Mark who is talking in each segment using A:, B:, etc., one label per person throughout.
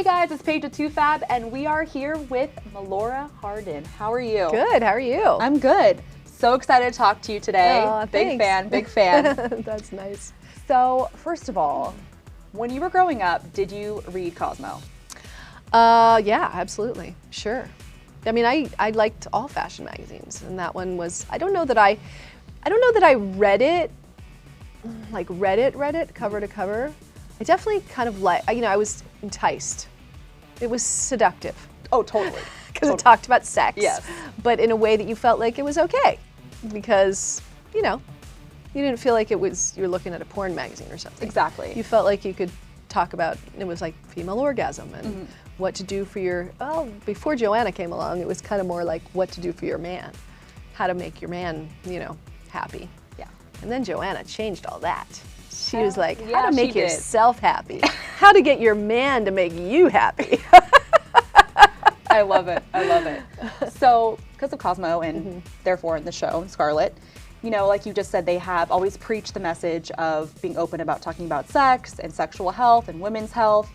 A: guys, it's Paige with TooFab, and we are here with Melora Hardin. How are you?
B: Good, how are you?
A: I'm good. So excited to talk to you today. Big fan, big fan.
B: That's nice.
A: So, first of all, when you were growing up, did you read Cosmo?
B: Yeah, absolutely, sure. I mean, I liked all fashion magazines, and that one was, I don't know that I read it, like read it cover to cover. I definitely kind of I was enticed. It was seductive.
A: Oh, totally.
B: Because it talked about sex.
A: Yes.
B: But in a way that you felt like it was okay. Because, you didn't feel like you were looking at a porn magazine or something.
A: Exactly.
B: You felt like you could talk about, it was like female orgasm and what to do for your, before Joanna came along, it was kind of more like what to do for your man. How to make your man, happy.
A: Yeah.
B: And then Joanna changed all that. She was like,
A: yeah,
B: how to make
A: she did.
B: yourself happy. How to get your man to make you happy.
A: I love it. I love it. So, because of Cosmo and therefore in the show, Scarlet, like you just said, they have always preached the message of being open about talking about sex and sexual health and women's health.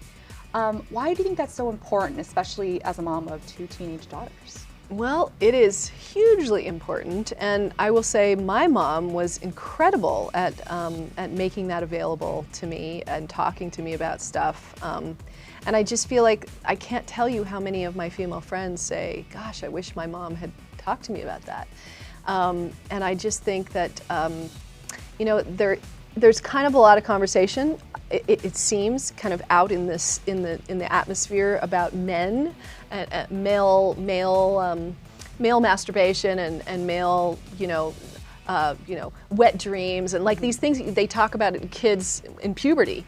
A: Why do you think that's so important, especially as a mom of 2 teenage daughters?
B: Well, it is hugely important, and I will say my mom was incredible at making that available to me and talking to me about stuff. And I just feel like I can't tell you how many of my female friends say, gosh, I wish my mom had talked to me about that. And I just think that, there's kind of a lot of conversation. It seems kind of out in the atmosphere about men, male masturbation and male, wet dreams and like these things they talk about in kids in puberty.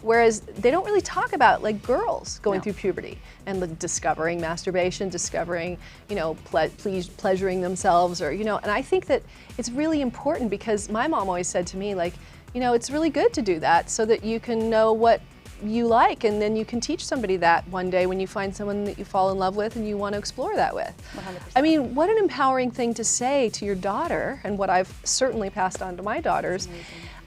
B: Whereas they don't really talk about like girls going through puberty and like, discovering masturbation, discovering, pleasuring themselves or, and I think that it's really important because my mom always said to me like, it's really good to do that so that you can know what you like and then you can teach somebody that one day when you find someone that you fall in love with and you want to explore that with.
A: 100%.
B: I mean, what an empowering thing to say to your daughter and what I've certainly passed on to my daughters.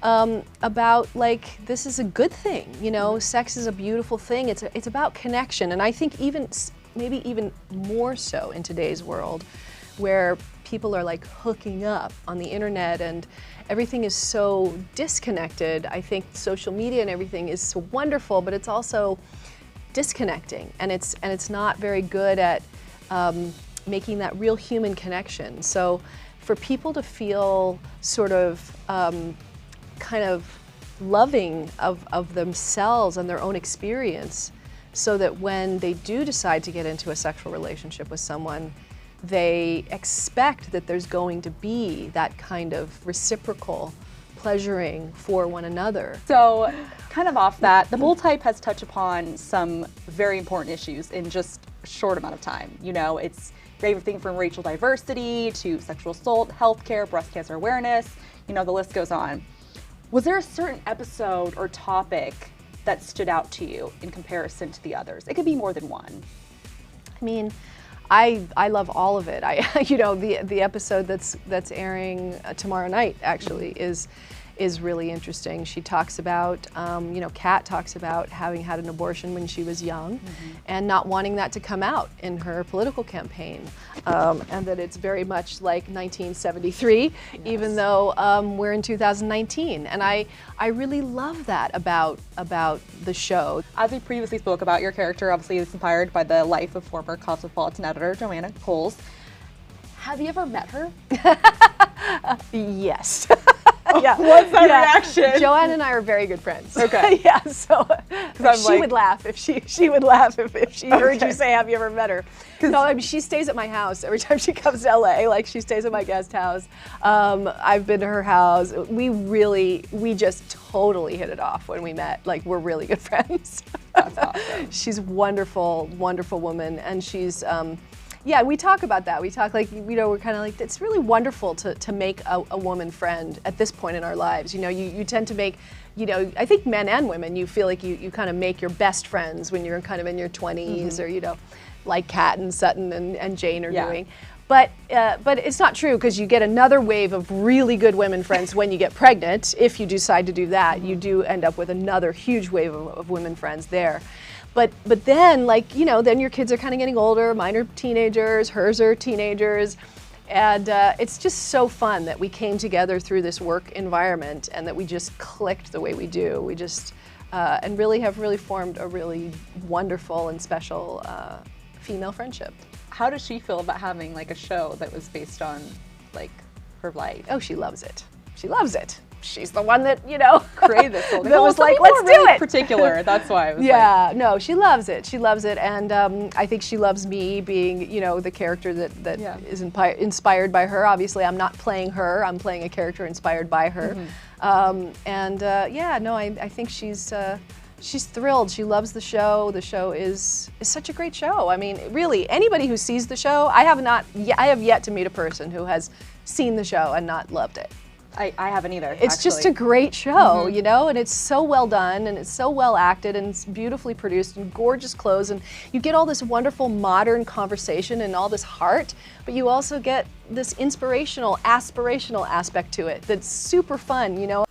B: About like this is a good thing, sex is a beautiful thing. It's about connection, and I think maybe even more so in today's world, where people are like hooking up on the internet and everything is so disconnected. I think social media and everything is so wonderful, but it's also disconnecting, and it's not very good at making that real human connection. So for people to feel sort of kind of loving of themselves and their own experience so that when they do decide to get into a sexual relationship with someone, they expect that there's going to be that kind of reciprocal pleasuring for one another.
A: So, kind of off that, the Bold Type has touched upon some very important issues in just a short amount of time. It's everything from racial diversity to sexual assault, healthcare, breast cancer awareness, the list goes on. Was there a certain episode or topic that stood out to you in comparison to the others? It could be more than one.
B: I mean, I love all of it. The episode that's airing tomorrow night actually is really interesting. She talks about, Kat talks about having had an abortion when she was young and not wanting that to come out in her political campaign, and that it's very much like 1973, even though we're in 2019. And I really love that about the show.
A: As we previously spoke about, your character obviously is inspired by the life of former Cosmopolitan editor Joanna Coles. Have you ever met her?
B: Yes.
A: Yeah. What's that reaction?
B: Joanna and I are very good friends.
A: Okay.
B: Yeah, so she would laugh if she would laugh if she heard you say, have you ever met her? No, I mean, she stays at my house every time she comes to LA. Like, she stays at my guest house. I've been to her house. We just totally hit it off when we met. Like, we're really good friends.
A: That's awesome.
B: She's a wonderful, wonderful woman, and she's yeah, we talk about that. We talk like, we're kind of like, it's really wonderful to make a woman friend at this point in our lives. You tend to make, I think men and women, you feel like you kind of make your best friends when you're kind of in your 20s or, like Kat and Sutton and Jane are doing. But it's not true, because you get another wave of really good women friends when you get pregnant. If you decide to do that, you do end up with another huge wave of women friends there. But then, like, you know, then your kids are kind of getting older. Mine are teenagers, hers are teenagers. And it's just so fun that we came together through this work environment and that we just clicked the way we do. We just, and really have formed a really wonderful and special female friendship.
A: How does she feel about having like a show that was based on like her life?
B: Oh, she loves it. She loves it. She's the one that, you know,
A: created this whole thing.
B: That was like, let's do it.
A: Particular. That's why I was
B: yeah, like, no, she loves it. She loves it, and I think she loves me being, you know, the character that is inspired by her. Obviously, I'm not playing her. I'm playing a character inspired by her. Yeah, no, I think she's thrilled. She loves the show. The show is such a great show. I mean, really, anybody who sees the show, I have yet to meet a person who has seen the show and not loved it.
A: I haven't either.
B: It's just a great show, you know, and it's so well done, and it's so well acted, and it's beautifully produced, and gorgeous clothes, and you get all this wonderful modern conversation and all this heart, but you also get this inspirational, aspirational aspect to it that's super fun, you know.